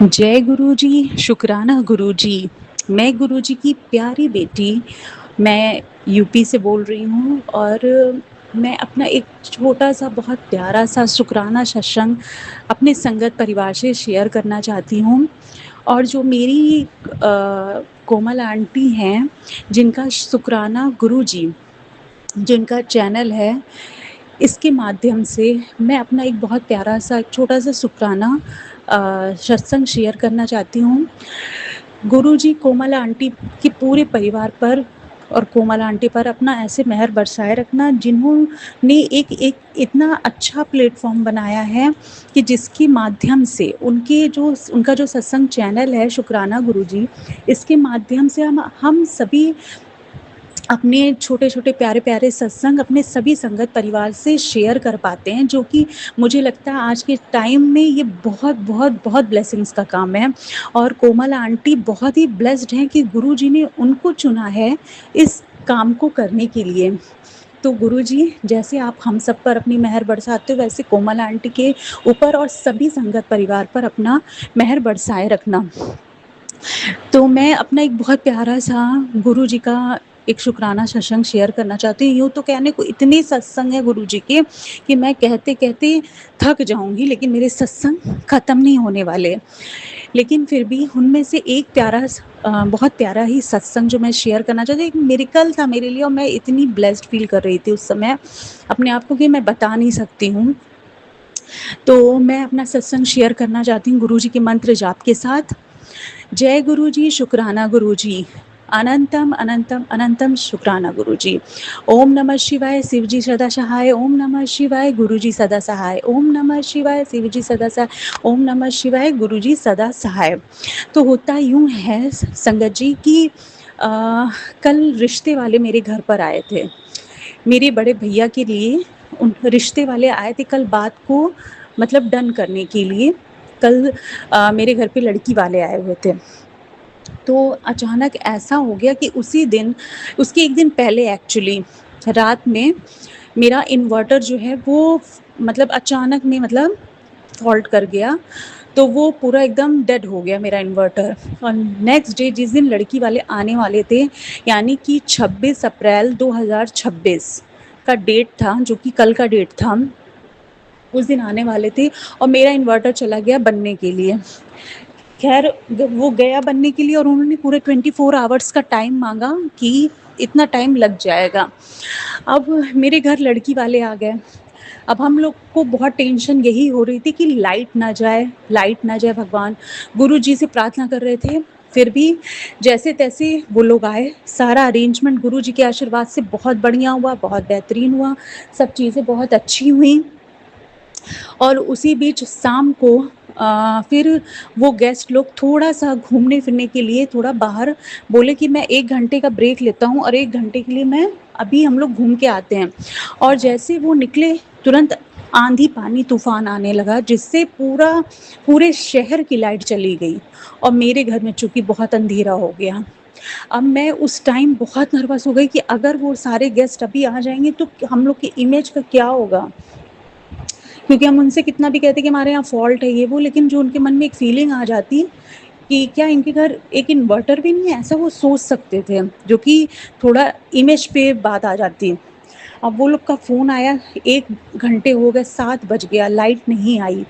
जय गुरु जी, शुक्राना गुरु जी। मैं गुरु जी की प्यारी बेटी, मैं यूपी से बोल रही हूँ और मैं अपना एक छोटा-सा बहुत प्यारा-सा शुक्राना सत्संग अपने संगत परिवार से शेयर करना चाहती हूँ। और जो मेरी कोमल आंटी हैं, जिनका शुक्राना गुरु जी, जिनका चैनल है, इसके माध्यम से मैं अपना एक बहुत प्यारा-सा एक छोटा-सा शुक्राना सत्संग शेयर करना चाहती हूँ। गुरुजी कोमल आंटी के पूरे परिवार पर और कोमल आंटी पर अपना ऐसे मेहर बरसाए रखना, जिन्होंने एक एक इतना अच्छा प्लेटफ़ॉर्म बनाया है कि जिसके माध्यम से उनका जो सत्संग चैनल है शुक्राना गुरुजी, इसके माध्यम से हम सभी अपने छोटे-छोटे प्यारे-प्यारे सत्संग अपने सभी संगत परिवार से शेयर कर पाते हैं, जो कि मुझे लगता है आज के टाइम में ये बहुत ब्लेसिंग्स का काम है। और कोमल आंटी बहुत ही ब्लेस्ड हैं कि गुरुजी ने उनको चुना है इस काम को करने के लिए। तो गुरुजी, जैसे आप हम सब पर अपनी मेहर बरसाते हो, वैसे कोमल आंटी के ऊपर और सभी संगत परिवार पर अपना मेहर बरसाए रखना। तो मैं अपना एक बहुत प्यारा-सा गुरुजी का एक शुक्राना सत्संग शेयर करना चाहती हूँ। यूँ तो कहने को इतने सत्संग हैं गुरुजी के कि मैं कहते-कहते थक जाऊँगी, लेकिन मेरे सत्संग ख़त्म नहीं होने वाले। लेकिन फिर भी उनमें से एक बहुत प्यारा ही सत्संग जो मैं शेयर करना चाहती हूँ, एक मिरेकल था मेरे लिए और मैं इतनी ब्लेस्ड फ़ील कर रही थी उस समय अपने आप को कि मैं बता नहीं सकती हूँ। तो मैं अपना सत्संग शेयर करना चाहती हूँ गुरुजी के मंत्र जाप के साथ। जय गुरुजी, शुक्राना गुरुजी, अनंतम अनंतम अनंतम शुक्राना गुरुजी। ओम नमः शिवाय, शिवजी सदा सहाय। ओम नमः शिवाय, गुरुजी सदा सहाय। ओम नमः शिवाय, शिवजी सदा सहाय। ओम नमः शिवाय, गुरुजी सदा सहाय। तो होता यूँ है संगत जी कि कल रिश्ते वाले मेरे घर पर आए थे। मेरे बड़े भैया के लिए उन रिश्ते वाले आए थे कल बात को मतलब डन करने के लिए। कल मेरे घर पे लड़की वाले आए हुए थे। तो अचानक ऐसा हो गया कि उसी दिन, उसके एक दिन पहले एक्चुअली रात में मेरा इन्वर्टर जो है वो मतलब अचानक में मतलब फ़ॉल्ट कर गया। तो वो पूरा एकदम डेड हो गया मेरा इन्वर्टर। और नेक्स्ट डे जिस दिन लड़की वाले आने वाले थे, यानी कि 26 अप्रैल 2026 का डेट था, जो कि कल का डेट था, उस दिन आने वाले थे और मेरा इन्वर्टर चला गया बनने के लिए। खैर वो गया बनने के लिए और उन्होंने पूरे 24 आवर्स का टाइम मांगा कि इतना टाइम लग जाएगा। अब मेरे घर लड़की वाले आ गए। अब हम लोग को बहुत टेंशन यही हो रही थी कि लाइट ना जाए भगवान। गुरुजी से प्रार्थना कर रहे थे, फिर भी जैसे-तैसे वो लोग आए। सारा अरेंजमेंट गुरुजी के आशीर्वाद से बहुत बढ़िया हुआ, बहुत बेहतरीन हुआ, सब चीज़ें बहुत अच्छी हुई। और उसी बीच शाम को फिर वो गेस्ट लोग थोड़ा-सा घूमने-फिरने के लिए थोड़ा बाहर बोले कि मैं 1 घंटे का ब्रेक लेता हूँ और 1 घंटे के लिए मैं अभी हम लोग घूम के आते हैं। और जैसे वो निकले, तुरंत आंधी, पानी, तूफ़ान आने लगा, जिससे पूरे शहर की लाइट चली गई और मेरे घर में चूँकि बहुत अंधेरा हो गया। अब मैं उस टाइम बहुत नर्वस हो गई कि अगर वो सारे गेस्ट अभी आ जाएँगे तो हम लोग की इमेज का क्या होगा? क्योंकि हम उनसे कितना भी कहते कि हमारे यहाँ फ़ॉल्ट है ये वो, लेकिन जो उनके मन में एक फ़ीलिंग आ जाती कि क्या इनके घर एक इन्वर्टर भी नहीं है, ऐसा वो सोच सकते थे, जो कि थोड़ा इमेज पे बात आ जाती। अब वो लोग का फ़ोन आया, 1 घंटे हो गए, 7 बज गया, लाइट नहीं आई।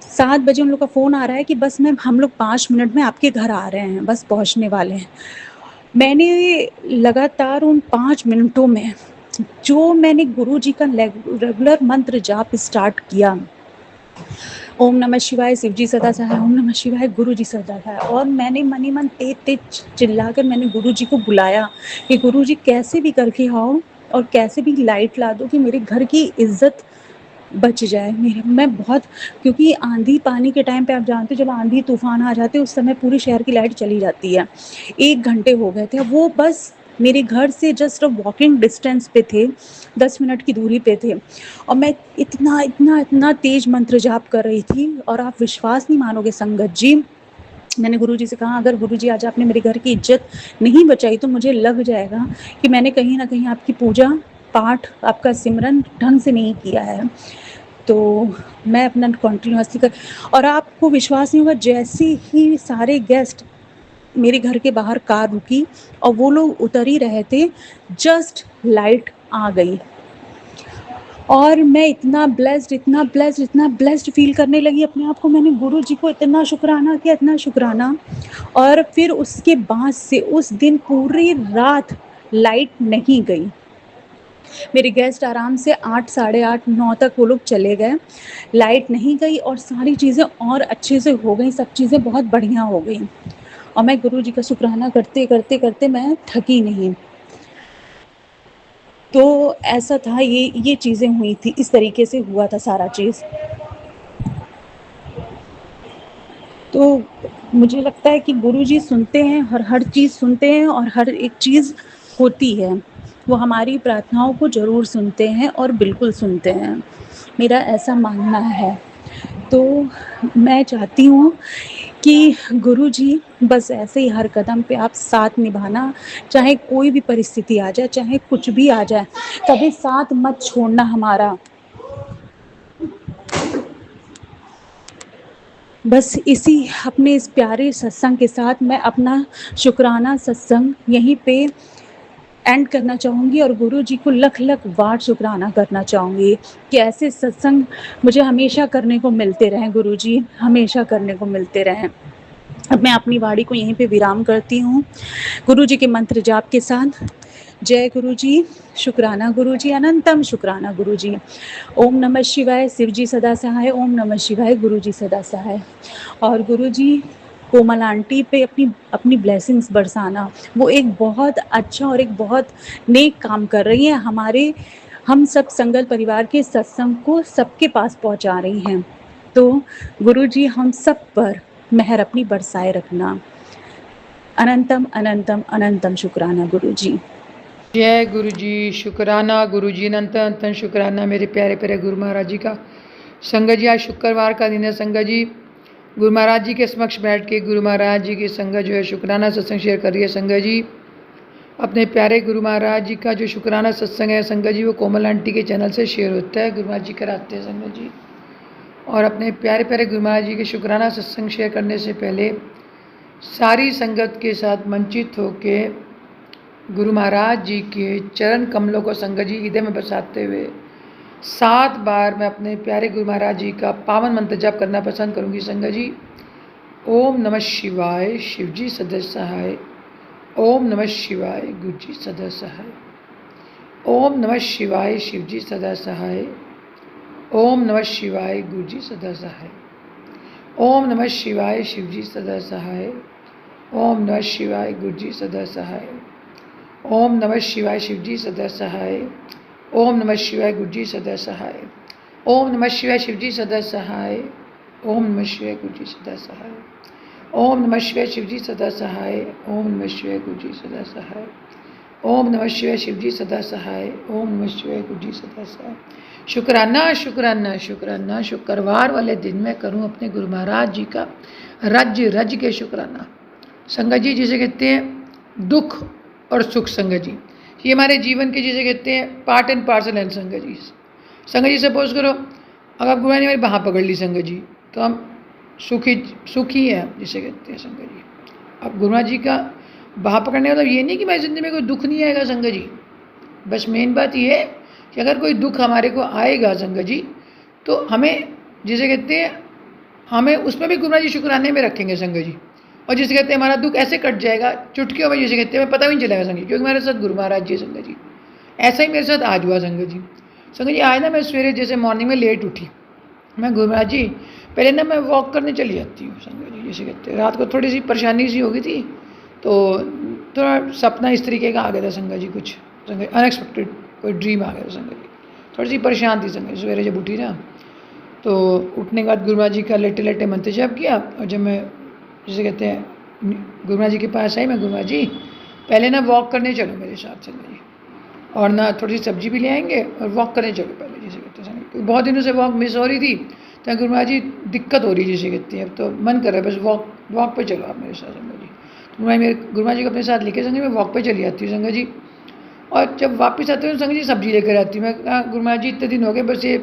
7 बजे उन लोग का फ़ोन आ रहा है कि बस मैम हम लोग 5 मिनट में आपके घर आ रहे हैं, बस पहुँचने वाले हैं। मैंने लगातार उन 5 मिनटों में जो मैंने गुरुजी का रेगुलर मंत्र जाप स्टार्ट किया, ओम नमः शिवाय, शिवजी सदा सहाय। ओम नमः शिवाय, गुरुजी सदा सहाय। और मैंने मन ही मन तेज-तेज चिल्लाकर मैंने गुरुजी को बुलाया कि गुरुजी कैसे भी करके आओ और कैसे भी लाइट ला दो कि मेरे घर की इज़्ज़त बच जाए। मैं बहुत, क्योंकि आंधी पानी के टाइम पे आप जानते हो जब आंधी तूफान आ जाते हैं उस समय पूरे शहर की लाइट चली जाती है। 1 घंटे हो गए थे, वो बस मेरे घर से जस्ट वॉकिंग डिस्टेंस पे थे, 10 मिनट की दूरी पे थे और मैं इतना तेज मंत्र जाप कर रही थी। और आप विश्वास नहीं मानोगे संगत जी, मैंने गुरुजी से कहा अगर गुरुजी आज आपने मेरे घर की इज्जत नहीं बचाई तो मुझे लग जाएगा कि मैंने कहीं ना कहीं आपकी पूजा पाठ, आपका सिमरन ढंग से नहीं किया है। तो मैं अपना कंटिन्यूअसली कर, और आपको विश्वास नहीं होगा, जैसे ही सारे गेस्ट मेरे घर के बाहर कार रुकी और वो लोग उतर ही रहे थे, जस्ट लाइट आ गई और मैं इतना ब्लेस्ड, इतना ब्लेस्ड, इतना ब्लेस्ड फील करने लगी अपने आप को। मैंने गुरु जी को इतना शुक्राना किया, इतना शुक्राना। और फिर उसके बाद से उस दिन पूरी रात लाइट नहीं गई। मेरे गेस्ट आराम से 8, साढ़े 8, 9 तक वो लोग चले गए, लाइट नहीं गई और सारी चीज़ें और अच्छे से हो गई, सब चीज़ें बहुत बढ़िया हो गई और मैं गुरु जी का शुक्राना करते करते करते मैं थकी नहीं। तो ऐसा था, ये चीज़ें हुई थी, इस तरीके से हुआ था सारा चीज़। तो मुझे लगता है कि गुरु जी सुनते हैं, हर चीज़ सुनते हैं और हर एक चीज़ होती है। वो हमारी प्रार्थनाओं को ज़रूर सुनते हैं और बिल्कुल सुनते हैं, मेरा ऐसा मानना है। तो मैं चाहती हूँ कि गुरु जी बस ऐसे ही हर कदम पे आप साथ निभाना, चाहे कोई भी परिस्थिति आ जाए, चाहे कुछ भी आ जाए, कभी साथ मत छोड़ना हमारा। बस इसी अपने इस प्यारे सत्संग के साथ मैं अपना शुक्राना सत्संग यहीं पे एंड करना चाहूँगी और गुरु जी को लख लख बार शुक्राना करना चाहूँगी कि ऐसे सत्संग मुझे हमेशा करने को मिलते रहें, गुरु जी हमेशा करने को मिलते रहें। अब मैं अपनी वाणी को यहीं पे विराम करती हूँ गुरु जी के मंत्र जाप के साथ। जय गुरु जी, शुक्राना गुरु जी, अनंतम शुक्राना गुरु जी। ओम नमः शिवाय, शिव जी सदा सहाय। ओम नमः शिवाय, गुरु जी सदा सहाय। और गुरु जी कोमल आंटी पे अपनी ब्लेसिंग्स बरसाना, वो एक बहुत अच्छा और एक बहुत नेक काम कर रही हैं, हम सब संगल परिवार के सत्संग को सबके पास पहुंचा रही हैं। तो गुरु जी हम सब पर मेहर अपनी बरसाए रखना। अनंतम अनंतम अनंतम शुक्राना गुरु जी। जय गुरु जी, शुक्राना गुरु जी, अनंत अनंत शुक्राना मेरे प्यारे प्यारे गुरु महाराज जी का। संगत जी आज शुक्रवार का दिन है। संगत जी गुरु महाराज जी के समक्ष बैठ के गुरु महाराज जी की संगत जो है शुक्राना सत्संग शेयर कर रही है। संगत जी अपने प्यारे गुरु महाराज जी का जो शुक्राना सत्संग है संगत जी वो कोमल आंटी के चैनल से शेयर होता है, गुरु महाराज जी कराते हैं संगत जी। और अपने प्यारे प्यारे गुरु महाराज जी के शुक्राना सत्संग शेयर करने से पहले सारी संगत के साथ मंचित होके गुरु महाराज जी के चरण कमलों को संगत जी हृदय में बसाते हुए 7 बार मैं अपने प्यारे गुरु महाराज जी का पावन मंत्र जप करना पसंद करूंगी। संगत जी ओम नमः शिवाय, शिव जी सदा सहाय। ओम नमः शिवाय, गुरु जी सदा सहाय। ओम नमः शिवाय, शिव जी सदा सहाय। ओम नमः शिवाय, गुरु जी सदा सहाय। ओम नमः शिवाय, शिव जी सदा सहाय। ओम नमः शिवाय, गुरु जी सदा सहाय। ओम नमः शिवाय, शिव जी सदा सहाय। ओम नमः शिवाय, गुरु जी सदा सहाय। ओम नमः शिवाय, शिव जी सदा सहाय। ओम नमः शिवाय, गुरु जी सदा सहाय। ओम नमः शिवाय, शिव जी सदा सहाय। ओम नमः शिवाय, गुरु जी सदा सहाय। ओम नमः शिवाय, शिव जी सदा सहाय। ओम नमः शिवाय, गुरु जी सदा सहाय। शुक्राना शुक्राना शुक्राना शुक्रवार वाले दिन में करूं अपने गुरु महाराज जी का राज्य रज के शुक्राना। संगत जी जिसे कहते हैं दुख और सुख, संगत जी ये हमारे जीवन के जिसे कहते हैं पार्ट एंड पार्सल हैं। संगत जी सपोज करो अगर आप गुरु ने हमारी बाँह पकड़ ली संगत जी तो हम सुखी हैं जिसे कहते हैं संगत जी। अब गुरु महाराज जी का बाँह पकड़ने का मतलब ये नहीं कि हमारी जिंदगी में कोई दुख नहीं आएगा संगत जी। बस मेन बात ये है कि अगर कोई दुख हमारे को आएगा संगत जी तो हमें जिसे कहते हैं हमें उसमें भी गुरु महाराज जी शुक्राने में रखेंगे संगत जी। और जिसे कहते हैं हमारा दुख ऐसे कट जाएगा चुटकियों में, जिसे कहते हैं हमें पता भी नहीं चलेगा संगत जी, क्योंकि मेरे साथ गुरु महाराज जी संगत जी। ऐसा ही मेरे साथ आज हुआ संगत जी। संगत जी आज ना मैं सवेरे जैसे मॉर्निंग में लेट उठी, मैं गुरु महाराज जी पहले ना मैं वॉक करने चली जाती हूँ संगत जी। जिसे कहते हैं रात को थोड़ी सी परेशानी सी हो गई थी तो थोड़ा सपना इस तरीके का आ गया था संगत जी, कुछ संगत अनएक्सपेक्टेड कोई ड्रीम आ गया था संगत जी। थोड़ी सी परेशान थी संगत जी। सवेरे जब उठी ना तो उठने के बाद गुरु महाराज जी का लेटे लेटे मंत्र जप किया और जब मैं जिसे कहते हैं गुरु महाराज जी के पास आई, मैं गुरु महाराज जी पहले ना वॉक करने चलो मेरे साथ संगत जी, और ना थोड़ी सी सब्जी भी ले आएंगे और वॉक करने चलो पहले जिसे कहते हैं संगत जी। क्योंकि बहुत दिनों से वॉक मिस हो रही थी तो गुरु महाराज जी दिक्कत हो रही जिसे कहती है, अब तो मन कर रहा है बस वॉक पे चलो आप मेरे साथ संगत जी। तो मैं गुरु महाराज जी को अपने साथ लेके संगत जी मैं वॉक पे चली जाती हूँ संगत जी। और जब वापस आते हैं संगत जी सब्जी लेकर आती हूँ। मैं कहा गुरु महाराज जी इतने दिन हो गए बस ये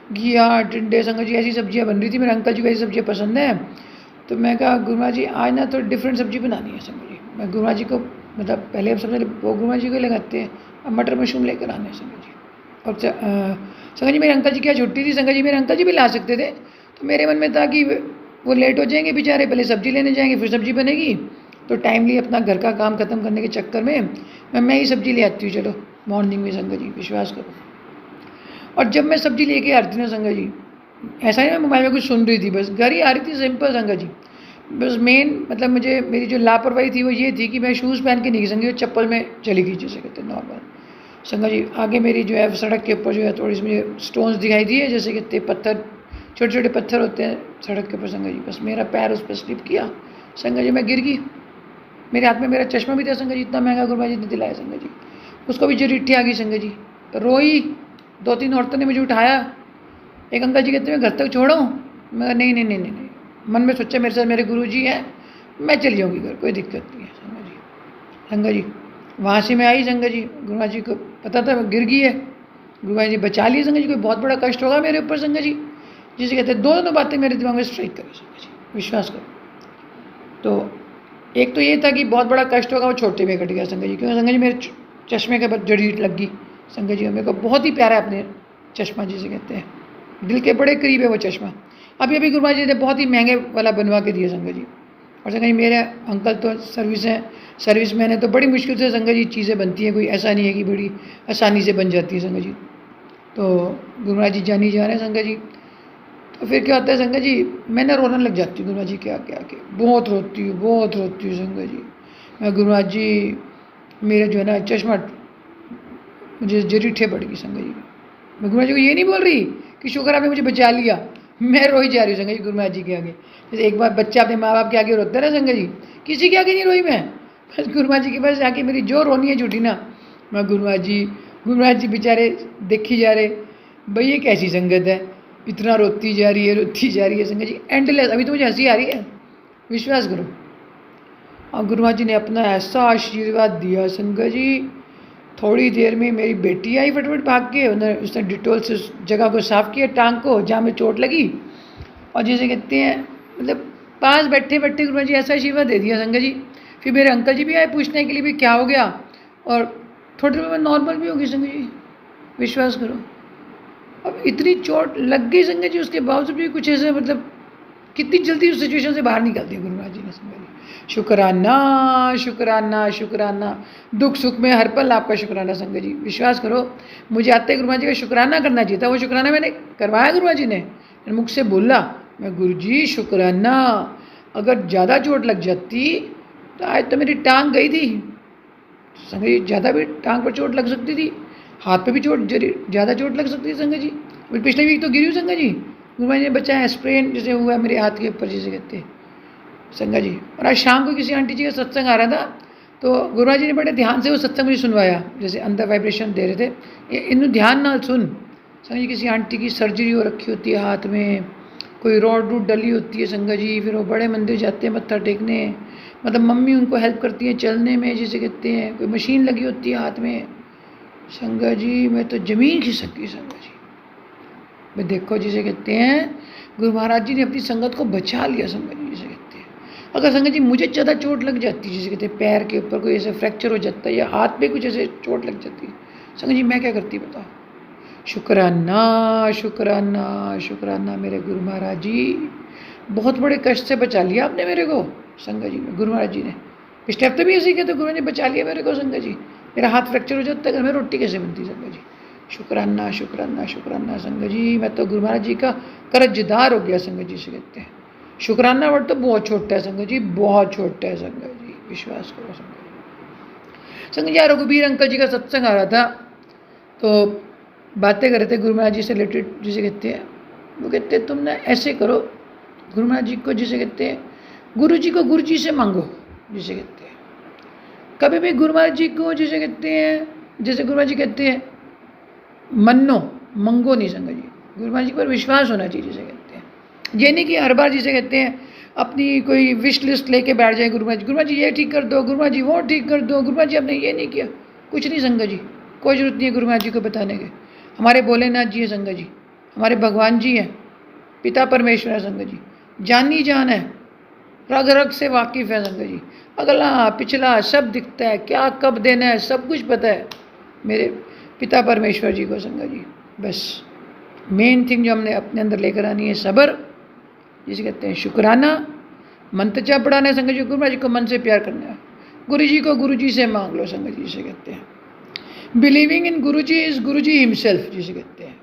घिया टिंडे संगत जी ऐसी सब्जियां बन रही थी। मेरे अंकल जी को ऐसी सब्जियां पसंद हैं। तो मैं कहा गुरु महाराज जी आज ना थोड़ी डिफरेंट सब्जी बनानी है संगत जी। मैं गुरु महाराज जी को मतलब पहले अब सबसे वो गुरु महाराज जी को लगाते हैं, अब मटर मशरूम लेकर आने हैं संगत जी। और संगत जी मेरे अंकल जी क्या छुट्टी थी संगत जी, मेरे अंकल जी भी ला सकते थे। तो मेरे मन में था कि वो लेट हो जाएंगे बेचारे, पहले सब्जी लेने जाएंगे फिर सब्जी बनेगी, तो टाइमली अपना घर का काम खत्म करने के चक्कर में मैं ही सब्जी ले आती हूँ चलो मॉर्निंग में संगत जी, विश्वास करो। और जब मैं सब्जी लेके आ रही थी ना संगत जी, ऐसा ही मैं मोबाइल में कुछ सुन रही थी, बस घर ही आ रही थी सिंपल संगत जी। बस मेन मतलब मुझे मेरी जो लापरवाही थी वो ये थी कि मैं शूज़ पहन के नहीं गई संगत जी, चप्पल में चली गई जैसे कहते हैं नॉर्मल संगत जी। आगे मेरी जो है सड़क के ऊपर जो है थोड़ी सी मुझे स्टोन्स दिखाई दिए, जैसे कहते पत्थर, छोटे छोटे पत्थर होते हैं सड़क के ऊपर संगत जी। बस मेरा पैर उस पर स्लिप किया संगत जी, मैं गिर गई। मेरे हाथ में मेरा चश्मा भी था संगत जी, इतना महंगा गुरु महाराज जी ने दिलाया संगत जी। उसको भी जरीठी आ गई संगत जी, रोई। 2-3 औरतों ने मुझे उठाया। एक अंकल जी कहते मैं घर तक छोड़ूँ, मैं नहीं नहीं नहीं नहीं नहीं। मन में सोचा मेरे साथ मेरे गुरु जी हैं, मैं चली जाऊँगी घर, कोई दिक्कत नहीं है संगत जी। संगत जी वहाँ से मैं आई संगत जी, गुरु महाराज जी को पता था गिर गई है, गुरु महाराज जी बचा लिए संगत जी। कोई बहुत बड़ा कष्ट होगा मेरे ऊपर संगत जी, जिसे कहते हैं दोनों बातें मेरे दिमाग में स्ट्राइक करो संगत जी, विश्वास करो। तो एक तो ये था कि बहुत बड़ा कष्ट होगा, वो छोटे में कट गया संगत जी, क्योंकि संगत जी मेरे चश्मे के ऊपर जड़ीट लग गई संगत जी। मेरे को बहुत ही प्यारा है अपने चश्मा जिसे कहते हैं, दिल के बड़े करीब है वो चश्मा। अभी गुरु महाराज जी ने बहुत ही महंगे वाला बनवा के दिया संगत जी। और संगत जी मेरे अंकल तो सर्विस मैन है, तो बड़ी मुश्किल से संगत जी चीज़ें बनती हैं, कोई ऐसा नहीं है कि बड़ी आसानी से बन जाती है संगत जी। तो गुरु महाराज जी जानी जा रहे हैं संगत जी। तो फिर क्या होता है संगत जी, मैंने रोने लग जाती हूँ गुरु महाराज जी के आके आके, बहुत रोती हूँ संगत जी। मैं गुरु महाराज जी मेरा जो है ना चश्मा मुझे जरीठे पड़ गई संगत जी। मैं गुरु महाराज जी को ये नहीं बोल रही कि शुक्र आपने मुझे बचा लिया, मैं रोई जा रही हूँ संगत जी गुरु महाराज जी के आगे। जैसे एक बार बच्चा अपने माँ बाप के आगे रोता है ना संगत जी, किसी के आगे नहीं रोई मैं, बस गुरु महाराज जी के पास जाके मेरी जो रोनी है छूटी ना। मैं गुरु महाराज जी बेचारे देखी जा रहे, भाई ये कैसी संगत है, इतना रोती जा रही है संगत जी, एंडलेस। अभी तो मुझे हंसी आ रही है, विश्वास करो। और गुरु महाराज जी ने अपना ऐसा आशीर्वाद दिया संगत जी, थोड़ी देर में मेरी बेटी आई फटफट भाग के, उसने डिटोल से उस जगह को साफ़ किया, टांग को जहाँ में चोट लगी। और जैसे कहते हैं मतलब पास बैठे बैठे गुरु महाराज जी ऐसा आशीर्वाद दे दिया संगत जी। फिर मेरे अंकल जी भी आए पूछने के लिए भी क्या हो गया, और थोड़ी देर में नॉर्मल भी हो गई संगत जी, विश्वास करो। अब इतनी चोट लग गई संगत जी, उसके बावजूद भी कुछ ऐसे मतलब कितनी जल्दी उस सिचुएशन से बाहर निकल दिया गुरु महाराज जी ने संगत जी। शुक्राना शुक्राना शुक्राना, दुख सुख में हर पल आपका शुक्राना संगत जी, विश्वास करो। मुझे आते ही गुरु महाराज जी का शुक्राना करना चाहिए था, वो शुक्राना मैंने करवाया गुरु महाराज जी ने। मैंने मुख से बोला, मैं गुरु जी शुक्राना, अगर ज़्यादा चोट लग जाती तो आज तो मेरी टांग गई थी संगत जी, ज़्यादा भी टांग पर चोट लग सकती थी, हाथ पे भी ज़्यादा चोट लग सकती थी संगत जी। पिछले वीक तो गिरी हूँ संगत जी, गुरु महाराज जी ने बचाया, स्प्रेन जैसे हुआ मेरे हाथ के ऊपर जिसे कहते हैं संगत जी। और आज शाम को किसी आंटी जी का सत्संग आ रहा था, तो गुरु महाराज जी ने बड़े ध्यान से वो सत्संग मुझे सुनवाया, जैसे अंदर वाइब्रेशन दे रहे थे, इन ध्यान ना सुन संगत जी। किसी आंटी की सर्जरी हो रखी होती है हाथ में, कोई रॉड रूड डली होती है संगत जी, फिर वो बड़े मंदिर जाते हैं मत्था टेकने, मतलब मम्मी उनको हेल्प करती है चलने में जिसे कहते हैं, कोई मशीन लगी होती है हाथ में संगत जी। मैं तो ज़मीन खिसक गई संगत जी। मैं देखो जिसे कहते हैं गुरु महाराज जी ने अपनी संगत को बचा लिया संगत जी, जिसे कहते हैं। अगर संगत जी मुझे ज़्यादा चोट लग जाती, जिसे कहते हैं पैर के ऊपर कोई ऐसे फ्रैक्चर हो जाता है या हाथ पे कुछ ऐसे चोट लग जाती है संगत जी, मैं क्या करती बताओ। शुक्राना शुक्राना शुक्राना मेरे गुरु महाराज जी, बहुत बड़े कष्ट से बचा लिया आपने मेरे को संगत जी। गुरु महाराज जी ने पिछले हफ्ते भी ऐसे कहते गुरु ने बचा लिया मेरे को संगत जी, मेरा हाथ फ्रैक्चर हो जाता है, घर में रोटी कैसे बनती संगत जी। शुक्राना शुक्राना शुक्राना संगत जी, मैं तो गुरु महाराज जी का कर्जदार हो गया संगत जी से कहते हैं। शुक्राना वर्ड तो बहुत छोटा है संगत जी, बहुत छोटा है संगत जी, विश्वास करो संगत जी। संगत जी रघुबीर अंकल जी का सत्संग आ रहा था, तो बातें कर रहे थे गुरु महाराज जी से रिलेटेड, जिसे कहते हैं वो कहते हैं तुम ना ऐसे करो, गुरु महाराज जी को जिसे कहते हैं गुरु जी को गुरु जी से मांगो, जिसे कहते हैं कभी भी गुरु महाराज जी को जिसे कहते हैं, जैसे गुरु महाराज जी कहते हैं मन्नो मंगो नहीं संगत जी, गुरु महाराज जी पर विश्वास होना चाहिए जिसे कहते हैं। ये नहीं कि हर बार जिसे कहते हैं अपनी कोई विश लिस्ट लेके बैठ जाए गुरु महाराज जी ये ठीक कर दो, गुरु महाराज जी वो ठीक कर दो, गुरु महाराज जी आपने ये नहीं किया, कुछ नहीं संगत जी, कोई जरूरत नहीं है गुरु महाराज जी को बताने के। हमारे भोलेनाथ जी है संगत जी, हमारे भगवान जी हैं, पिता परमेश्वर है संगत जी, जानी जान है, रग रग से वाकिफ़ है संगत जी, अगला पिछला सब दिखता है, क्या कब देना है सब कुछ पता है मेरे पिता परमेश्वर जी को संगत जी। बस मेन थिंग जो हमने अपने अंदर लेकर आनी है सब्र, जिसे कहते हैं शुक्राना। मंत्र क्या पढ़ाना है संगत जी? गुरु महाराज जी को मन से प्यार करना है, गुरु जी को गुरु जी से मांग लो संगत जी, जिसे कहते हैं believing in Guru ji is Guru ji himself, जिसे कहते हैं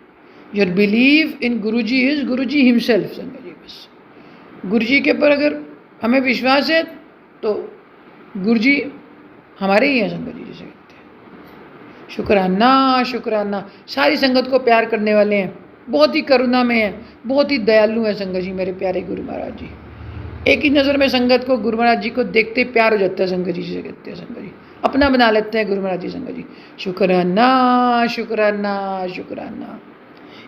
your believe in Guru ji is Guru ji himself संगत जी। बस गुरु जी के ऊपर अगर हमें विश्वास है तो गुरु जी हमारे ही हैं संगत जी, जिसे कहते हैं शुक्राना। शुक्राना सारी संगत को प्यार करने वाले हैं, बहुत ही करुणा में हैं, बहुत ही दयालु हैं संगत जी मेरे प्यारे गुरु महाराज जी। एक ही नज़र में संगत को गुरु महाराज जी को देखते प्यार हो जाता है संगत जी, जिसे कहते हैं संगत जी, अपना बना लेते हैं गुरु महाराज जी संगत जी। शुक्राना शुक्राना शुक्राना।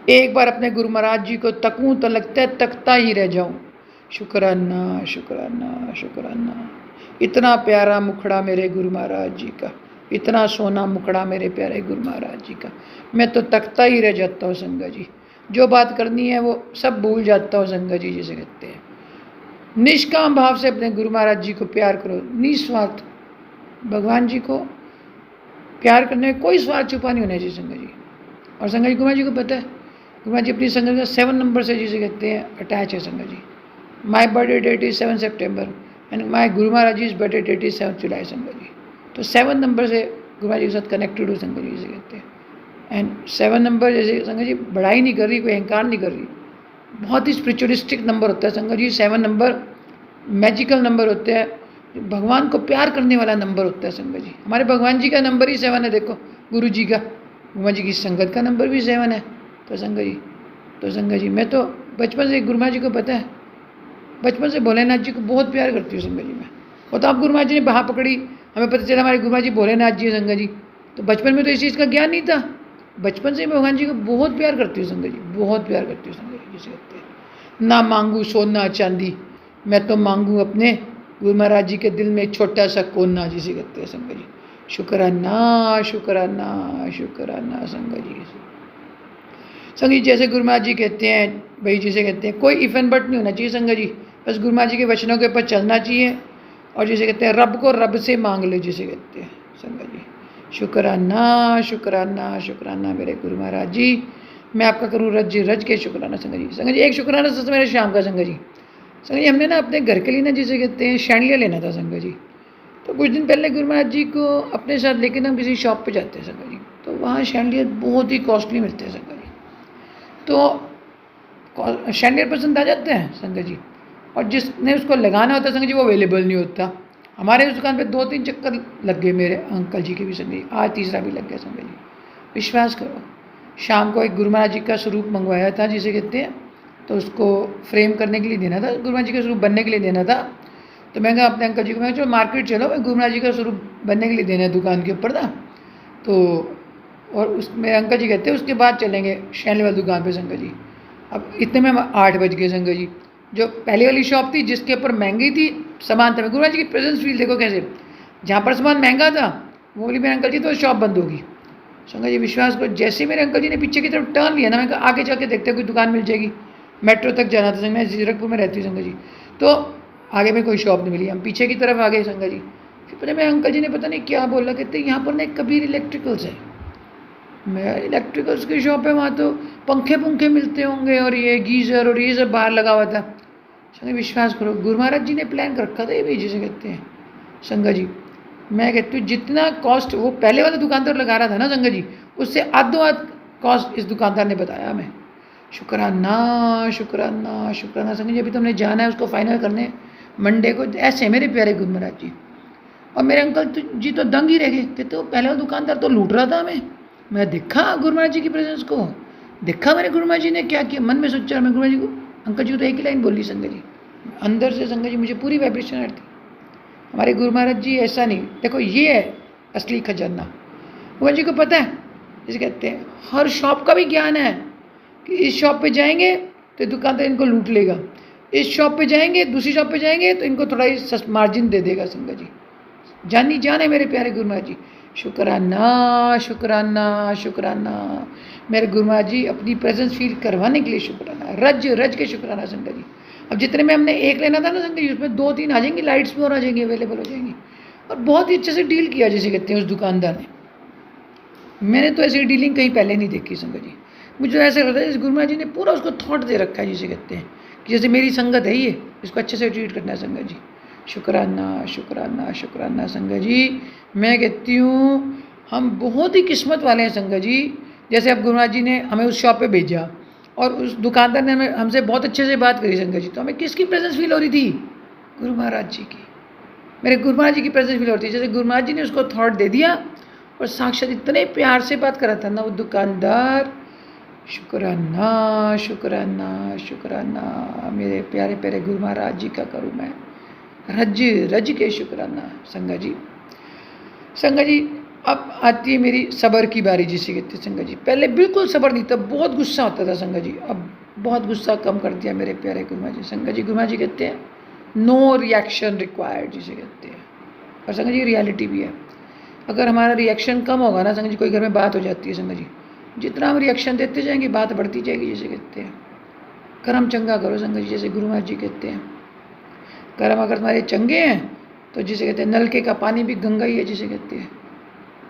एक बार अपने गुरु महाराज जी को तकूं तो लगता है तकता ही रह जाऊं। शुक्राना शुक्राना शुक्राना। इतना प्यारा मुखड़ा मेरे गुरु महाराज जी का, इतना सोना मुखड़ा मेरे प्यारे गुरु महाराज जी का, मैं तो तकता ही रह जाता हूँ संगत जी। जो बात करनी है वो सब भूल जाता हूँ संगत जी, जिसे कहते हैं निष्काम भाव से अपने गुरु महाराज जी को प्यार करो, निस्वार्थ। भगवान जी को प्यार करने में कोई स्वार्थ छुपा नहीं होना चाहिए संगत जी। और संगत जी गुरु महाराज जी को पता है, गुरु महाराज जी अपनी संगत का 7 नंबर से, जिसे कहते हैं, अटैच है संगत जी। माई बर्थडे डेट इज 7 सितंबर and my guru maharaj ji is birthday date is 7 July संगत जी। तो 7 नंबर से गुरु महाराज जी के साथ कनेक्टेड हो संगत जी, जिसे कहते हैं। एंड 7 नंबर जैसे संगत जी बड़ाई नहीं कर रही, कोई अहंकार नहीं कर रही, बहुत ही स्पिरिचुअलिस्टिक नंबर होता है संगत जी। 7 नंबर मैजिकल नंबर होते हैं, भगवान को प्यार करने वाला नंबर होता है संगत जी। हमारे भगवान जी का नंबर ही 7 है, देखो गुरु जी का, गुरु जी की संगत का नंबर भी 7 है। तो संगत जी मैं तो बचपन से गुरु महाराज जी को पता है, बचपन से भोलेनाथ जी को बहुत प्यार करती हूँ संगत जी मैं। और तो आप गुरु महाराज जी ने बाह पकड़ी, हमें पता चला हमारे गुरु महाराज जी भोलेनाथ जी है संगत जी। तो बचपन में तो इस चीज़ का ज्ञान नहीं था, बचपन से मैं भगवान जी को बहुत प्यार करती हूँ संगत जी, बहुत प्यार करती हूँ संगत जी, जिसे कहते हैं ना मांगू सोना चांदी, मैं तो मांगू अपने गुरु महाराज जी के दिल में छोटा सा कोना, जिसे कहते हैं संगत जी। शुक्राना शुक्राना शुक्राना संगत जी। संगत जी जैसे गुरु महाराज जी कहते हैं भाई, जिसे कहते हैं कोई इफ एंड बट नहीं होना चाहिए संगत जी, बस गुरु महाराज जी के वचनों के ऊपर चलना चाहिए। और जिसे कहते हैं रब को रब से मांग ले, जिसे कहते हैं संगत जी। शुक्राना शुक्राना शुक्राना मेरे गुरु महाराज जी, मैं आपका करूँ रज रज के शुक्राना संगत जी। संगत जी एक शुक्राना सबसे मेरे शाम का संगत जी। संगत जी हमने ना अपने घर के लिए ना, जिसे कहते हैं, शैंडलिया लेना था संगत जी। तो कुछ दिन पहले गुरु महाराज जी को अपने साथ लेकर हम किसी शॉप पे जाते हैं संगत जी, तो वहाँ शैंडलिया बहुत ही कॉस्टली मिलते हैं संगत जी। तो शैंडलियर पसंद आ जाते हैं संगत जी, और जिसने उसको लगाना होता है संगत जी वो अवेलेबल नहीं होता। हमारे उस दुकान पे 2-3 चक्कर लग गए मेरे अंकल जी के भी संगत जी, आज तीसरा भी लग गया संगत जी। विश्वास करो, शाम को एक गुरु महाराज जी का स्वरूप मंगवाया था, जिसे कहते हैं, तो उसको फ्रेम करने के लिए देना था, गुरु महाराज जी का स्वरूप बनने के लिए देना था। तो मैं कहा अपने अंकल जी को, मैं चलो मार्केट चलो, मैं गुरु महाराज जी का स्वरूप बनने के लिए देना है दुकान के ऊपर था। तो और उस मेरे अंकल जी कहते हैं उसके बाद चलेंगे शैनली वाली दुकान पे संगत जी। अब इतने में 8 बज गए संगत जी। जो पहले वाली शॉप थी जिसके ऊपर महंगी थी सामान था, गुरु महाराज जी की प्रेजेंस फील देखो कैसे, जहाँ पर सामान महंगा था वो बोली मेरे अंकल जी तो शॉप बंद होगी संगत जी। विश्वास करो, जैसे मेरे अंकल जी ने पीछे की तरफ टर्न लिया ना, मैं कहा आगे जाके देखते कोई दुकान मिल जाएगी, मेट्रो तक जाना था संगत, मैं जीरकपुर में रहती हूँ संगत जी। तो आगे में कोई शॉप नहीं मिली, हम पीछे की तरफ आ गए संगत जी। फिर पता मेरे अंकल जी ने पता नहीं क्या बोला, कहते यहाँ पर ना एक कबीर इलेक्ट्रिकल्स है। मैं इलेक्ट्रिकल्स की शॉप है, वहाँ तो पंखे पुंखे मिलते होंगे और ये गीज़र और ये सब बाहर लगा हुआ था संगत। विश्वास करो गुरु महाराज जी ने प्लान कर रखा था ये भी, जिसे कहते हैं संगत जी। मैं कहती हूँ जितना कॉस्ट वो पहले वाला दुकानदार लगा रहा था ना संगत जी, उससे आधो कॉस्ट इस दुकानदार ने बताया हमें। शुक्राना शुक्राना शुक्राना संगत जी। अभी तो हमने जाना है उसको फाइनल करने मंडे को। ऐसे मेरे प्यारे गुरु महाराज जी। और मेरे अंकल जी तो दंग ही रह गए, कहते वो पहले वाला दुकानदार तो लूट रहा था हमें। मैं देखा गुरु महाराज जी की प्रेजेंस को, देखा मेरे गुरु महाराज जी ने क्या किया, मन में सोचा। मैं गुरु महाराज जी को, अंकल जी को तो एक ही लाइन बोली संगत जी, अंदर से संगत जी मुझे पूरी वाइब्रेशन आ रही थी। हमारे गुरु महाराज जी ऐसा नहीं, देखो ये है असली खजाना। गुरु महाराज जी को पता है, जिसे कहते हैं हर शॉप का भी ज्ञान है कि इस शॉप पे जाएंगे तो दुकानदार इनको लूट लेगा, इस शॉप पे जाएंगे दूसरी शॉप पे जाएंगे तो इनको थोड़ा ही मार्जिन दे देगा संगत जी। जानी जान है मेरे प्यारे गुरु महाराज जी। शुक्राना शुक्राना शुक्राना मेरे गुरु महाराज जी अपनी प्रेजेंस फील करवाने के लिए शुक्राना, रज रज के शुक्राना संगत जी। अब जितने में हमने एक लेना था ना संगत जी, उसमें 2-3 आ जाएंगी, लाइट्स भी और आ जाएंगी, अवेलेबल हो जाएंगी। और बहुत ही अच्छे से डील किया जैसे कहते हैं उस दुकानदार ने। मैंने तो ऐसी डीलिंग कहीं पहले नहीं देखी संगत जी। मुझे ऐसा लगता है इस गुरु महाराज जी ने पूरा उसको थॉट दे रखा है, जिसे कहते हैं कि जैसे मेरी संगत है ये, इसको अच्छे से ट्रीट करना है संगत जी। शुक्राना शुक्राना शुक्राना संगत जी। मैं कहती हूँ हम बहुत ही किस्मत वाले हैं संगत जी। जैसे अब गुरु महाराज जी ने हमें उस शॉप पे भेजा और उस दुकानदार ने हमें हमसे बहुत अच्छे से बात करी संगत जी, तो हमें किसकी प्रेजेंस फील हो रही थी? गुरु महाराज जी की। मेरे गुरु महाराज जी की प्रेजेंस फील हो रही थी। जैसे गुरु महाराज जी ने उसको थॉट दे दिया और साक्षात इतने प्यार से बात करा था ना वो दुकानदार। शुक्राना शुक्राना शुक्राना मेरे प्यारे प्यारे गुरु महाराज जी का करूँ मैं रज रज के शुक्राना संगत जी। संगत जी अब आती है मेरी सब्र की बारी, जिसे कहते हैं संगत जी। पहले बिल्कुल सब्र नहीं था, बहुत गुस्सा होता था संगत जी। अब बहुत गुस्सा कम कर दिया मेरे प्यारे गुरु महाराज जी। संगत जी गुरु महाराज जी कहते हैं नो रिएक्शन रिक्वायर्ड, जिसे कहते हैं। और संगत जी रियलिटी भी है। अगर हमारा रिएक्शन कम होगा ना संगत जी, कोई घर में बात हो जाती है संगत जी, जितना हम रिएक्शन देते जाएंगे बात बढ़ती जाएगी, जिसे कहते हैं। कर्म चंगा करो संगत जी, जैसे गुरु महाराज जी कहते हैं। कर्म अगर तुम्हारे चंगे हैं तो जिसे कहते हैं नलके का पानी भी गंगा ही है, जिसे कहते हैं।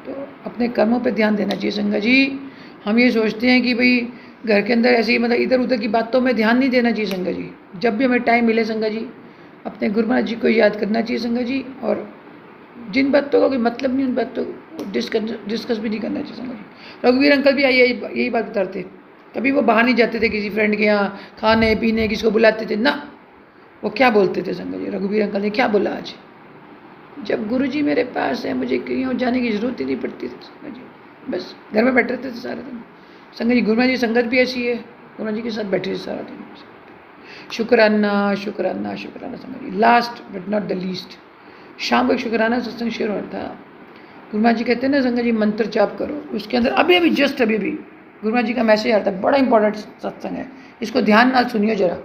तो अपने कर्मों पे ध्यान देना चाहिए संगत जी। हम ये सोचते हैं कि भाई घर के अंदर ऐसे ही मतलब इधर उधर की बातों में ध्यान नहीं देना चाहिए संगत जी। जब भी हमें टाइम मिले संगत जी अपने गुरु महाराज जी को याद करना चाहिए संगत जी। और जिन बातों का कोई मतलब नहीं उन बातों को डिस्कस भी नहीं करना चाहिए संगत जी। रघुवीर अंकल भी आई यही बात बताते। कभी वो बाहर नहीं जाते थे किसी फ्रेंड के यहाँ खाने पीने, किसको बुलाते थे ना। वो क्या बोलते थे संगत जी, रघुवीर अंकल ने क्या बोला आज, जब गुरुजी मेरे पास है मुझे कहीं और जाने की ज़रूरत ही नहीं पड़ती थी संगत जी। बस घर में बैठे रहते थे सारा दिन संगत जी। गुरु महाराज जी संगत भी ऐसी है, गुरु महाराज जी के साथ बैठे थे सारा दिन। शुक्राना शुक्राना शुक्राना संगत जी। Last but not the least, शाम को एक शुक्राना सत्संग शेयर हो रहा था। गुरु महाराज जी कहते हैं ना संगत जी मंत्र जाप करो, उसके अंदर अभी अभी जस्ट अभी भी गुरु महाराज जी का मैसेज आता है। बड़ा इंपॉर्टेंट सत्संग है, इसको ध्यान ना सुनियो जरा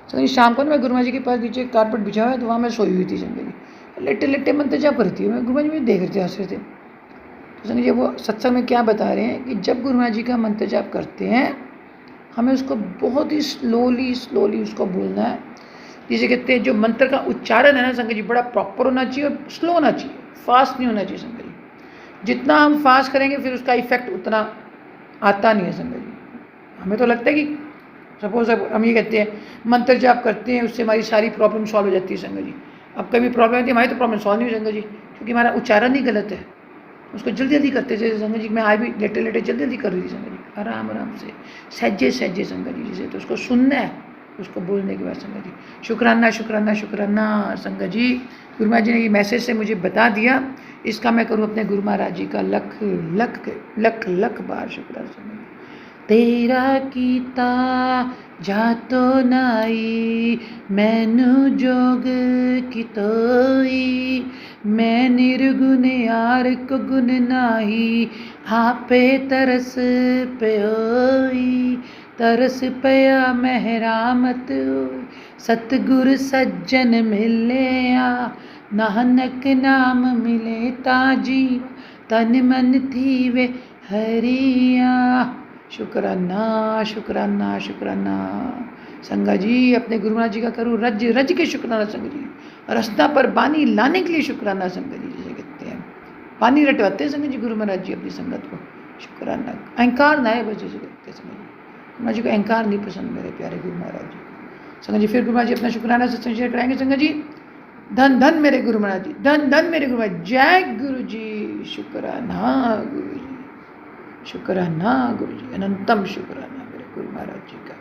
संगत जी। शाम को ना मैं गुरु महाराज जी के पास नीचे कारपेट बिछा हुआ है तो वहाँ मैं सोई हुई थी संगत जी। लेटे लेटे मंत्र जाप करती हूँ मैं, गुरु महाराज जी मुझे देख रहे थे, हंस रहे थे। तो संगत जी वो सत्संग में क्या बता रहे हैं कि जब गुरु महाराज जी का मंत्र जाप करते हैं हमें उसको बहुत ही स्लोली उसको बोलना है, जिसे कहते हैं। जो मंत्र का उच्चारण है ना संगत जी बड़ा प्रॉपर होना चाहिए और स्लो होना चाहिए, फास्ट नहीं होना चाहिए संगत जी। जितना हम फास्ट करेंगे फिर उसका इफेक्ट उतना आता नहीं है संगत जी। हमें तो लगता है कि सपोज हम ये कहते हैं मंत्र जाप करते हैं उससे हमारी सारी प्रॉब्लम सॉल्व हो जाती है संगत जी। अब कभी प्रॉब्लम आती है हमारी तो प्रॉब्लम सॉल्व नहीं हुई संगत जी, क्योंकि हमारा उच्चारण ही गलत है। उसको जल्दी जल्दी करते थे संगत जी। मैं आज भी लेटे लेटे जल्दी जल्दी कर रही थी संगत जी, आराम आराम से सहजे सहजे संगत जी जिसे। तो उसको सुनना है, उसको बोलने के बाद संगत जी शुक्राना शुक्राना शुक्राना संगत जी। गुरु महाराज जी ने ये मैसेज से मुझे बता दिया, इसका मैं करूँ अपने गुरु महाराज जी का लख लख लख लख बार शुक्राना संगत जी। तेरा कीता जातो नाई मैनू जोग कितोई, मैं निर्गुण यार को गुण नाही, आपे तरस प्योई। तरस पया महरामत सतगुर सज्जन मिलया, नानक नाम मिले ताजी, तन मन थी वे हरिया। शुक्राना शुक्राना शुक्राना संगत जी। अपने गुरु महाराज जी का करूँ रज रज के शुक्राना संगत जी। रास्ता पर बानी लाने के लिए शुक्राना संगत जी, जिसे कहते हैं। पानी रटवाते हैं संगत जी गुरु महाराज जी अपनी संगत को। शुक्राना, अहंकार ना है बस, जिसे कहते हैं संगत जी। गुरु महाराज जी को अहंकार नहीं पसंद मेरे प्यारे गुरु महाराज जी संगत जी। फिर गुरु महाराज जी अपना शुक्राना सत्संग शेयर कराएंगे संगत जी। धन धन मेरे गुरु महाराज जी, धन धन मेरे गुरु महाराज। जय गुरु जी, शुक्राना गुरु जी, शुक्राना गुरु जी, अनंतम शुक्राना मेरे गुरु महाराज जी का।